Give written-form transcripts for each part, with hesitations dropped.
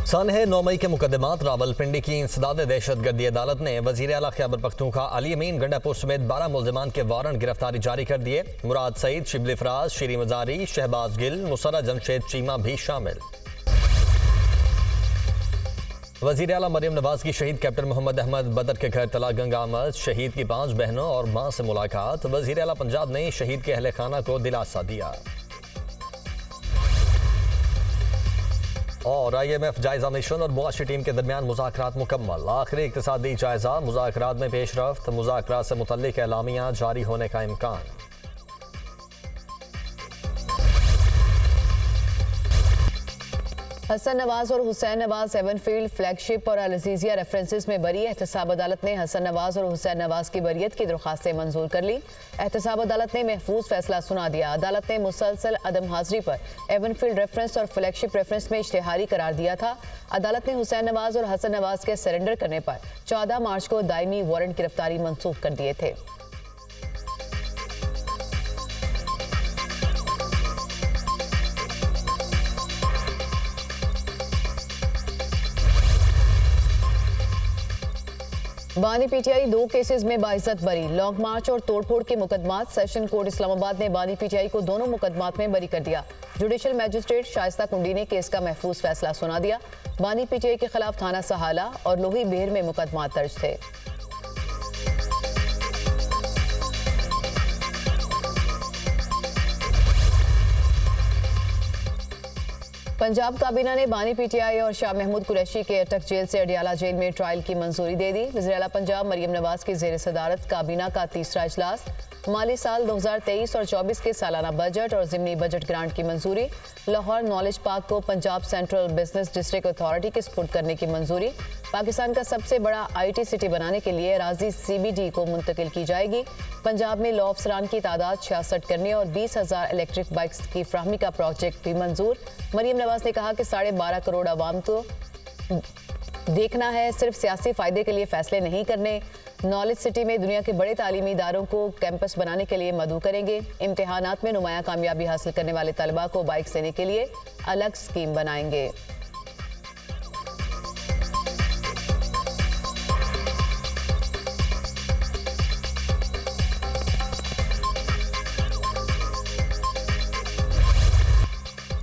सानहे 9 मई के मुकदमात रावलपिंडी की इंसदाद दहशत गर्दी अदालत ने वज़ीर आला खैबर पख्तूनख्वा अली अमीन गंडापुर समेत 12 मुल्ज़िमान के वारंट गिरफ्तारी जारी कर दिए। मुराद सईद, शिबली फराज, शीरी मजारी, शहबाज गिल, मुसर्रा जमशेद चीमा भी शामिल। वज़ीर आला मरियम नवाज की शहीद कैप्टन मोहम्मद अहमद बदर के घर तलागंग आमद, शहीद की 5 बहनों और मां से मुलाकात। वज़ीर आला पंजाब ने शहीद के अहले खाना को दिलासा दिया। और IMF जायजा मिशन और मुआशी टीम के दरमियान मुज़ाकरात मुकम्मल, आखिरी इक़्तिसादी जायजा, मुज़ाकरात में पेशरफ्त, मुज़ाकरात से मुतल्लिक़ एलामिया जारी होने का इम्कान। हसन नवाज और हुसैन नवाज एवनफील्ड फ्लैगशिप और अल-अज़ीज़िया रेफरेंसेस में बरी। एहतसाब अदालत ने हसन नवाज और हुसैन नवाज की बरियत की दरख्वास्तें मंजूर कर ली। एहतसाब अदालत ने महफूज फैसला सुना दिया। अदालत ने मुसलसल अदम हाजिरी पर एवनफील्ड रेफरेंस और फ्लैगशिप रेफरेंस में इश्तिहारी करार दिया था। अदालत ने हुसैन नवाज और हसन नवाज के सरेंडर करने पर 14 मार्च को दायमी वारंट गिरफ्तारी मंसूख कर दिए थे। बानी PTI 2 केसेस में बाइज्जत बरी। लॉन्ग मार्च और तोड़फोड़ के मुकदमात। सेशन कोर्ट इस्लामाबाद ने बानी PTI को दोनों मुकदमात में बरी कर दिया। जुडिशल मैजिस्ट्रेट शाइस्ता कुंडी ने केस का महफूज फैसला सुना दिया। बानी PTI के खिलाफ थाना सहाला और लोही बेहर में मुकदमात दर्ज थे। पंजाब काबीना ने बानी PTI और शाह महमूद कुरैशी के अटक जेल से अडियाला जेल में ट्रायल की मंजूरी दे दी। वज़ीर आला पंजाब मरियम नवाज की ज़ेर सदारत काबीना का तीसरा इजलास। माली साल 2023 और 24 के सालाना बजट और ज़िमनी बजट ग्रांट की मंजूरी। लाहौर नॉलेज पार्क को Punjab central business district authority के स्पुर्द करने की मंजूरी। पाकिस्तान का सबसे बड़ा IT सिटी बनाने के लिए अराजी CBD को मुंतकिल की जाएगी। पंजाब में लॉ अफसरान की तादाद 66 करने और 20,000 इलेक्ट्रिक बाइक्स की फ्राहमी का प्रोजेक्ट भी मंजूर। मरियम नवाज ने कहा कि 12.5 करोड़ आवाम को देखना है, सिर्फ सियासी फायदे के लिए फैसले नहीं करने। नॉलेज सिटी में दुनिया के बड़े तालीमी इदारों को कैंपस बनाने के लिए मदऊ करेंगे। इम्तिहानात में नुमाया कामयाबी हासिल करने वाले तलबा को बाइक देने के लिए अलग स्कीम बनाएंगे।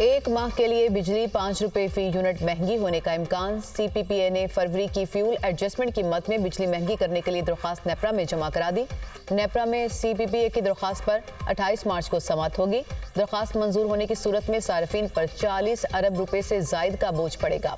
एक माह के लिए बिजली 5 रुपए फी यूनिट महंगी होने का इम्कान। CPPA ने फरवरी की फ्यूल एडजस्टमेंट कीमत में बिजली महंगी करने के लिए दरख्वास्त नेपरा में जमा करा दी। नेपरा में CPPA की दरख्वास्त पर 28 मार्च को समाअत होगी। दरख्वास्त मंजूर होने की सूरत में सार्फिन पर 40 अरब रुपए से जायद का बोझ पड़ेगा।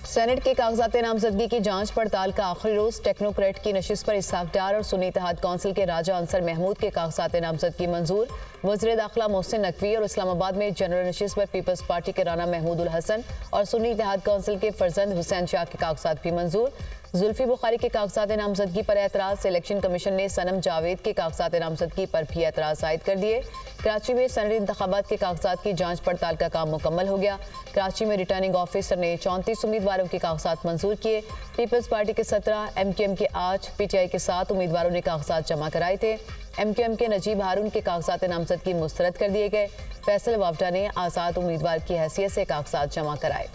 सेनेट के कागजात नामजदगी की जांच पड़ताल का आखिरी रोज। टेक्नोक्रेट की नशिस्त पर इसहाक डार और सुन्नी इत्तेहाद काउंसिल के राजा अंसर महमूद के कागजात नामजदगी मंजूर। वज़ीर दाखिला मोहसिन नकवी और इस्लामाबाद में जनरल नशिस्त पर पीपल्स पार्टी के राना महमूद उल हसन और सुन्नी इत्तेहाद काउंसिल के फरजंद हुसैन शाह के कागजात भी मंजूर। जुल्फी बुखारी के कागजात नामजदगी पर एतराज़। इलेक्शन कमीशन ने सनम जावेद के कागजात नामजदगी पर भी एतराज़ आयद कर दिए। कराची में सेनेट इंतखाबात के कागजात की जांच पड़ताल का काम मुकम्मल हो गया। कराची में रिटर्निंग ऑफिसर ने 34 उम्मीदवारों के कागजात मंजूर किए। पीपल्स पार्टी के 17, MQM के 8, PTI के 7 उम्मीदवारों ने कागजात जमा कराए थे। MQM के नजीब हारून के कागजात नामजदगी मुस्तरद कर दिए गए। फैसल वावडा ने आज़ाद उम्मीदवार की हैसियत से कागजात जमा कराए।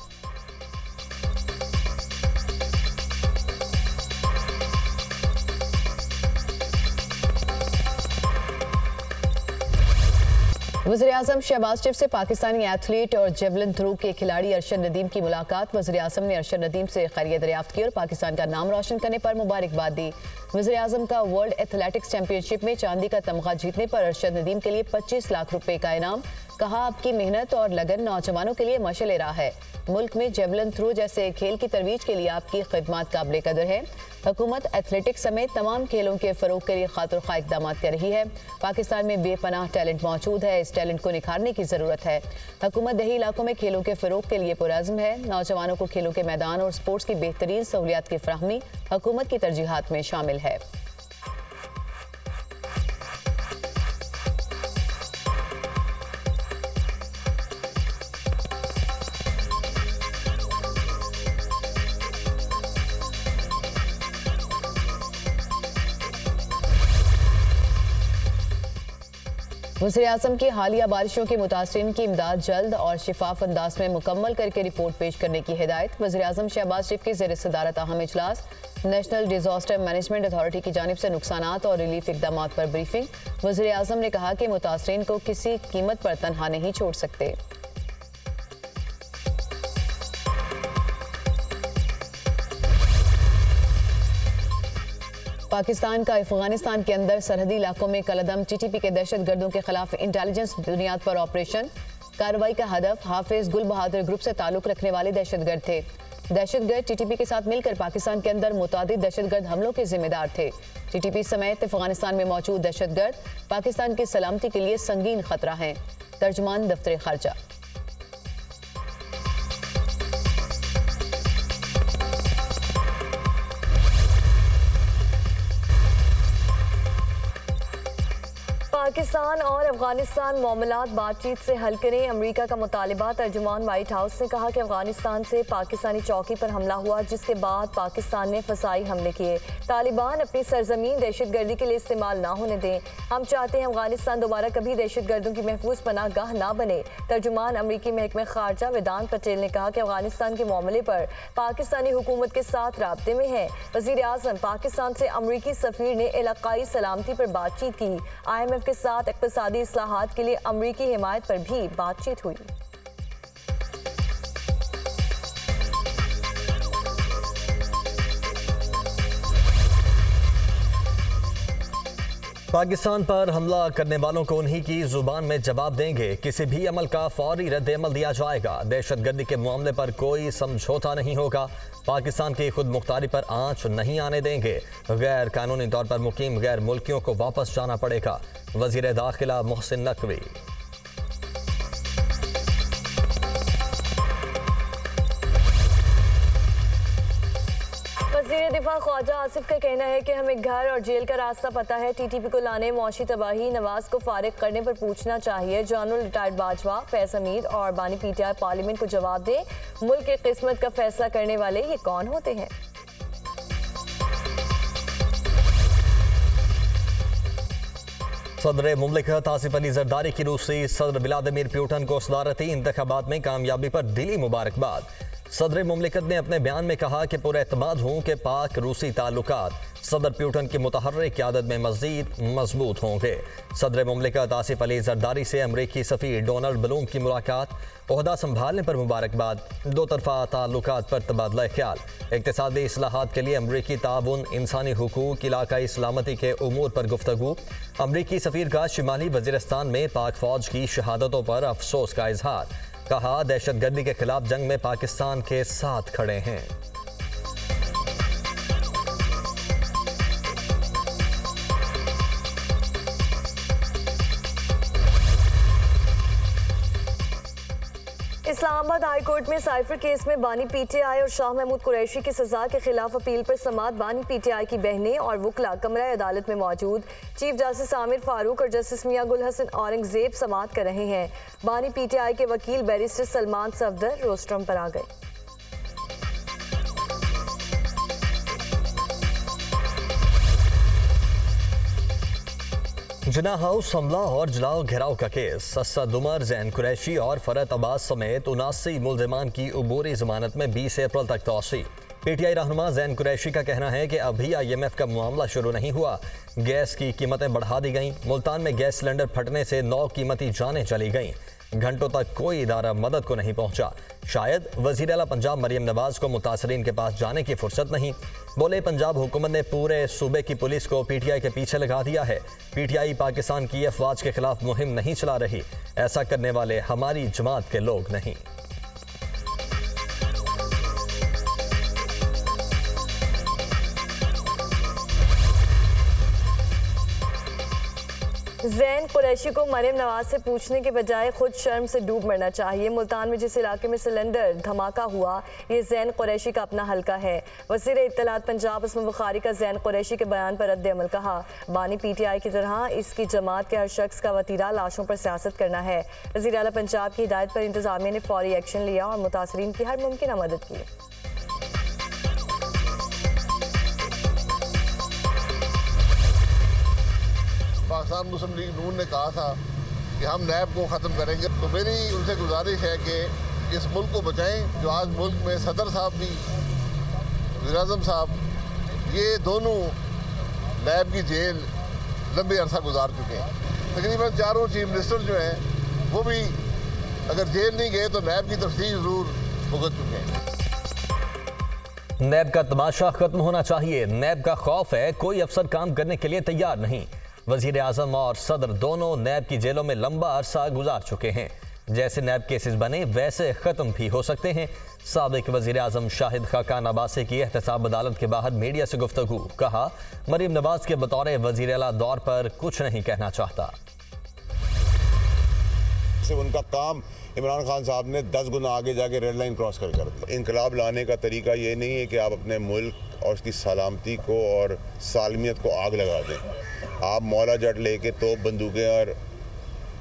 वज़ीर-ए-आज़म शहबाज शरीफ से पाकिस्तानी एथलीट और जेवलिन थ्रो के खिलाड़ी अरशद नदीम की मुलाकात। वज़ीर-ए-आज़म ने अरशद नदीम से खैरियत दरियाफ्त की और पाकिस्तान का नाम रोशन करने पर मुबारकबाद दी। वज़ीर-ए-आज़म का वर्ल्ड एथलेटिक्स चैंपियनशिप में चांदी का तमगा जीतने पर अरशद नदीम के लिए 25 लाख रुपए का इनाम। कहा, आपकी मेहनत और लगन नौजवानों के लिए मशअल राह है। मुल्क में जेवलिन थ्रो जैसे खेल की तरवीज के लिए आपकी खिदमत काबिल कदर है। हुकूमत एथलेटिक्स समेत तमाम खेलों के फ़रोग के लिए खातिर खा इक़दाम कर रही है। पाकिस्तान में बेपनाह टैलेंट मौजूद है, इस टैलेंट को निखारने की ज़रूरत है। हुकूमत दही इलाकों में खेलों के फ़रोग के लिए पुरअज़्म है। नौजवानों को खेलों के मैदान और स्पोर्ट्स की बेहतरीन सहूलियात की फ़राहमी हुकूमत की तरजीहात में शामिल है। वज़ीर-ए-आज़म की हालिया बारिशों के मुतासरीन की इमदाद जल्द और शिफाफ अंदाज में मुकम्मल करके रिपोर्ट पेश करने की हिदायत। वज़ीर-ए-आज़म शहबाज शरीफ की ज़ेर सदारत अहम इजलास। नेशनल डिजास्टर मैनेजमेंट अथॉरिटी की जानिब से नुकसानात और रिलीफ इकदामात पर ब्रीफिंग। वज़ीर-ए-आज़म ने कहा कि मुतासरीन को किसी कीमत पर तनहा नहीं छोड़ सकते। पाकिस्तान का अफगानिस्तान के अंदर सरहदी इलाकों में कलअदम टीटीपी के दहशत गर्दों के खिलाफ इंटेलिजेंस बुनियाद पर ऑपरेशन। कार्रवाई का हदफ हाफिज गुल बहादुर ग्रुप से ताल्लुक रखने वाले दहशतगर्द थे। दहशतगर्द टीटीपी के साथ मिलकर पाकिस्तान के अंदर मुतादिद दहशतगर्द हमलों के जिम्मेदार थे। टीटीपी समेत अफगानिस्तान में मौजूद दहशतगर्द पाकिस्तान की सलामती के लिए संगीन खतरा हैं। तर्जुमान दफ्तर खारजा। पाकिस्तान और अफगानिस्तान मामलात बातचीत से हल करें, अमेरिका का मुतालिबा। तर्जुमान व्हाइट हाउस ने कहा कि अफगानिस्तान से पाकिस्तानी चौकी पर हमला हुआ, जिसके बाद पाकिस्तान ने फसाई हमले किए। तालिबान अपनी सरजमीन दहशतगर्दी के लिए इस्तेमाल ना होने दें। हम चाहते हैं अफगानिस्तान दोबारा कभी दहशतगर्दों की महफूज पनाहगाह ना बने। तर्जुमान अमरीकी महकमे खारजा वेदांत पटेल ने कहा कि अफगानिस्तान के मामले पर पाकिस्तानी हुकूमत के साथ राब्ते में है। वज़ीर-ए-आज़म पाकिस्तान से अमरीकी सफीर ने इलाकाई सलामती पर बातचीत की। IMF के साथ इक़्तिसादी इस्लाहात के लिए अमरीकी हिमायत पर भी बातचीत हुई। पाकिस्तान पर हमला करने वालों को उन्हीं की जुबान में जवाब देंगे। किसी भी अमल का फौरी रद्द अमल दिया जाएगा। दहशतगर्दी के मामले पर कोई समझौता नहीं होगा। पाकिस्तान की खुद मुख्तारी पर आंच नहीं आने देंगे। गैर कानूनी तौर पर मुकीम गैर मुल्कियों को वापस जाना पड़ेगा। वज़ीर दाखिला मोहसिन नकवी। वज़ीर दिफा ख्वाजा आसिफ का कहना है कि हमें घर और जेल का रास्ता पता है। टीटीपी को लाने मौशी तबाही नवाज को फारिग करने पर पूछना चाहिए। जनरल रिटायर्ड बाजवा, फैज हमीद और बानी PTI पार्लियामेंट को जवाब दें। मुल्क की किस्मत का फैसला करने वाले ये कौन होते हैं? सदर मुमलिकत आसिफ अली जरदारी की रूसी सदर व्लादिमीर पुतिन को सदारती इंतखाबात में कामयाबी पर दिली मुबारकबाद। सदर मुमलिकत ने अपने बयान में कहा कि पुरएतमाद हूँ कि पाक रूसी ताल्लुकात सदर पुतिन की मुतहर्रिक क़यादत में मज़ीद मजबूत होंगे। सदर मुमलिकत आसिफ अली जरदारी से अमरीकी सफ़ीर डोनाल्ड ब्लूम की मुलाकात। ओहदा संभालने पर मुबारकबाद। दो तरफ़ा ताल्लुकात पर तबादला ख्याल। इक़्तिसादी इस्लाहात के लिए अमरीकी ताउन, इंसानी हुकूक, इलाकाई सलामती के उमूर पर गुफ्तगू। अमरीकी सफ़ीर का शिमाली वज़ीरिस्तान में पाक फ़ौज की शहादतों पर अफसोस का इजहार। कहा दहशतगर्दी के खिलाफ जंग में पाकिस्तान के साथ खड़े हैं। इस्लामाबाद हाई कोर्ट में साइफर केस में बानी PTI और शाह महमूद कुरैशी की सजा के खिलाफ अपील पर समाअत। बानी PTI की बहनें और वकला कमरा अदालत में मौजूद। चीफ जस्टिस आमिर फारूक और जस्टिस मियां गुल हसन औरंगजेब समाअत कर रहे हैं। बानी PTI के वकील बैरिस्टर सलमान सफदर रोस्ट्रम पर आ गए। जिना हाउस हमला और जलाओ घेराव का केस। असद उमर, जैन कुरैशी और फरत अब्बास समेत 79 मुल्जिमान की अबूरी जमानत में 20 अप्रैल तक तौसी। PTI रहनुमा जैन कुरैशी का कहना है कि अभी IMF का मामला शुरू नहीं हुआ। गैस की कीमतें बढ़ा दी गईं। मुल्तान में गैस सिलेंडर फटने से 9 कीमती जानें चली गईं। घंटों तक कोई इदारा मदद को नहीं पहुंचा। शायद वज़ीर आला पंजाब मरियम नवाज को मुतासरीन के पास जाने की फुर्सत नहीं। बोले पंजाब हुकूमत ने पूरे सूबे की पुलिस को PTI के पीछे लगा दिया है। PTI पाकिस्तान की अफवाज के खिलाफ मुहिम नहीं चला रही। ऐसा करने वाले हमारी जमात के लोग नहीं। जैन कुरैशी को मरियम नवाज से पूछने के बजाय खुद शर्म से डूब मरना चाहिए। मुल्तान में जिस इलाके में सिलेंडर धमाका हुआ, ये जैन कुरैशी का अपना हल्का है। वज़ीर इत्तलात पंजाब उसमें बुखारी का जैन कुरैशी के बयान पर रद्द अमल कहा। बानी PTI की तरह इसकी जमात के हर शख्स का वतीरा लाशों पर सियासत करना है। वज़ीर आला पंजाब की हिदायत पर इंतजामिया ने फौरी एक्शन लिया और मुतासरीन की हर मुमकिन मदद की। पाकिस्तान मुस्लिम लीग नून ने कहा था कि हम नैब को ख़त्म करेंगे। तो मेरी उनसे गुजारिश है कि इस मुल्क को बचाएं। जो आज मुल्क में सदर साहब भी, वज़ीर-ए-आज़म साहब, ये दोनों नैब की जेल लंबे अरसा गुजार चुके हैं। तकरीबन चारों चीफ मिनिस्टर जो हैं वो भी अगर जेल नहीं गए तो नैब की तफ्तीश ज़रूर भुगत चुके हैं। नैब का तमाशा खत्म होना चाहिए। नैब का खौफ है, कोई अफसर काम करने के लिए तैयार नहीं। वजीर आजम और सदर दोनों नैब की जेलों में लंबा अरसा गुजार चुके हैं। जैसे नैब केसेस बने वैसे खत्म भी हो सकते हैं। साबिक वजीर आजम शाहिद खाकान अब्बासी की एहतसाब अदालत के बाहर मीडिया से गुफ्तगू। कहा, मरीम नवाज के बतौर वजीर आला दौर पर कुछ नहीं कहना चाहता। उनका काम इमरान खान साहब ने 10 गुना आगे जाके रेड लाइन क्रॉस कर दिया। इनकलाब लाने का तरीका ये नहीं है कि आप अपने मुल्क और उसकी सलामती को और सालमियत को आग लगा दें। आप मौला जट लेके तो बंदूकें और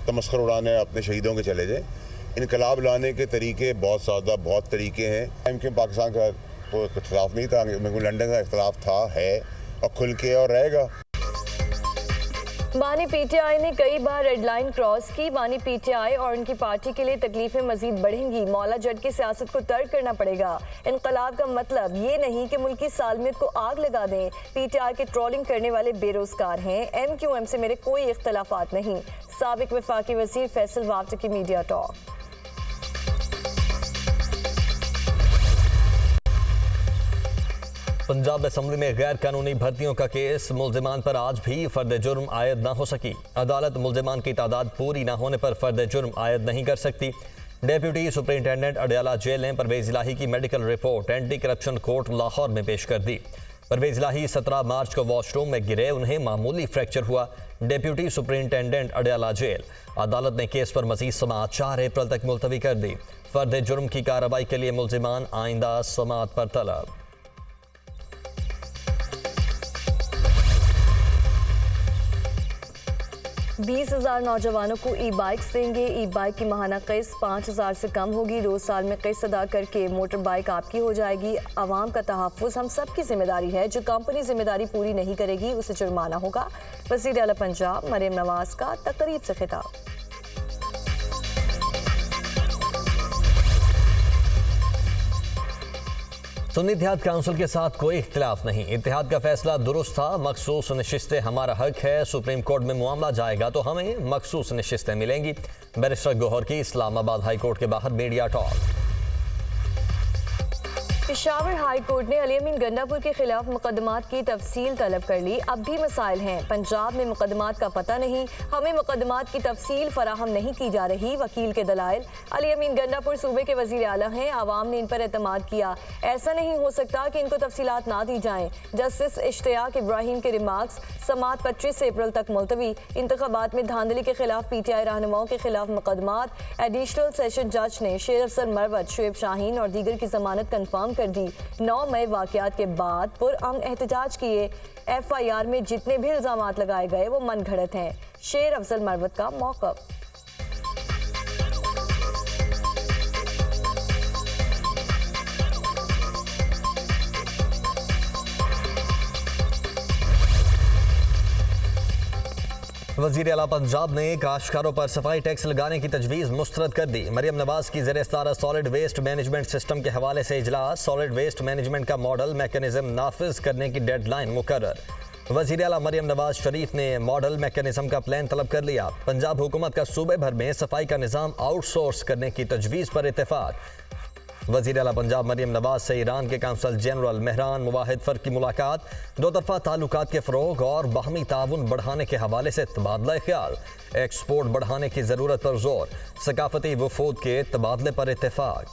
तमस्खर उड़ाने अपने शहीदों के चले जाएं। इनकलाब लाने के तरीके बहुत तरीके हैं। MQ पाकिस्तान का कोई इख्तिलाफ नहीं था, लंदन का इख्तिलाफ था, है और खुल के और रहेगा। बानी PTI ने कई बार रेड लाइन क्रॉस की। बानी PTI और उनकी पार्टी के लिए तकलीफें मजीद बढ़ेंगी। मौला जट की सियासत को तर्क करना पड़ेगा। इनकलाब का मतलब ये नहीं कि मुल्क की सालमियत को आग लगा दें। PTI के ट्रोलिंग करने वाले बेरोजगार हैं। MQM से मेरे कोई इख्तलाफात नहीं। साबिक वफाकी वजीर फैसल वाफ्ट की मीडिया टॉक। पंजाब असम्बली में गैर कानूनी भर्तियों का केस। मुल्जिमान पर आज भी फर्द जुर्म आयद न हो सकी। अदालत मुल्जिमान की तादाद पूरी न होने पर फर्द जुर्म आयद नहीं कर सकती। डेप्यूटी सुपरिंटेंडेंट अडयाला जेल ने परवेज इलाही की medical report anti corruption court Lahore में पेश कर दी। परवेज इलाही 17 मार्च को वॉशरूम में गिरे, उन्हें मामूली फ्रैक्चर हुआ। Deputy superintendent Adiala jail. अदालत ने केस पर मजीद समाअत 4 अप्रैल तक मुलतवी कर दी। फर्द जुर्म की कार्रवाई के लिए मुल्जिमान आइंदा समाअत पर तलब। 20,000 नौजवानों को ई-बाइक्स देंगे। ई-बाइक की माहाना किस्त 5,000 से कम होगी। रोज साल में किस्त अदा करके मोटर बाइक आपकी हो जाएगी। आवाम का तहफ़्फ़ुज़ हम सब की जिम्मेदारी है। जो कंपनी जिम्मेदारी पूरी नहीं करेगी उसे जुर्माना होगा। वज़ीर आला पंजाब मरीम नवाज का तकरीब से खिताब। सुन्नी इत्तेहाद काउंसिल के साथ कोई इख्तिलाफ नहीं। इत्तेहाद का फैसला दुरुस्त था। मखसूस नशिस्तें हमारा हक है। सुप्रीम कोर्ट में मामला जाएगा तो हमें मखसूस नशिस्तें मिलेंगी। बैरिस्टर गौहर की इस्लामाबाद हाई कोर्ट के बाहर media talk. Peshawar high court ने अली अमीन गंडापुर के खिलाफ मुकदमात की तफसील तलब कर ली। अब भी मसाइल हैं। पंजाब में मुकदमात का पता नहीं, हमें मुकदमात की तफसील फराहम नहीं की जा रही। वकील के दलाइल। अली अमीन गंडापुर सूबे के वजीर आला हैं। आवाम ने इन पर एतमाद किया। ऐसा नहीं हो सकता कि इनको तफसीलात ना दी जाएं। जस्टिस इश्तियाक इब्राहिम के रिमार्क्स। समाअत 25 अप्रैल तक मुलतवी। इंतखाबात में धांधली के खिलाफ PTI रहनुमाओं के खिलाफ मुकदमात। एडिशनल सेशन जज ने शेर अफसर मरवत, शुएब शाहीन और दीगर की जमानत कन्फर्म कर दी। 9 मई वाकयात के बाद पुरअमन एहतजाज किए। FIR में जितने भी इल्जामात लगाए गए वो मन घड़त हैं। शेर अफजल मरवत का मौक़िफ़। वज़ीर आला पंजाब ने काश्तकारों पर सफाई टैक्स लगाने की तजवीज़ मुस्तरद कर दी। मरीम नवाज की ज़ेर-ए-सदारत सॉलिड वेस्ट मैनेजमेंट सिस्टम के हवाले से इजलास। सॉलिड वेस्ट मैनेजमेंट का मॉडल मैकेनिज्म नाफिज करने की डेडलाइन मुकर्रर। वज़ीर आला मरीम नवाज शरीफ ने मॉडल मैकेनिज्म का प्लान तलब कर लिया। पंजाब हुकूमत का सूबे भर में सफाई का निज़ाम आउटसोर्स करने की तजवीज़ पर इत्तेफाक। वज़ीर आला पंजाब मरीम नवाज से ईरान के काउंसल जनरल मेहरान मुवाहिद फ़र्क की मुलाकात। दो तरफ़ा ताल्लुकात के फ़रोग़ और बाहमी ताउन बढ़ाने के हवाले से तबादला ख्याल। एक्सपोर्ट बढ़ाने की ज़रूरत पर जोर। सकाफ़ती वफूद के तबादले पर इत्तेफाक।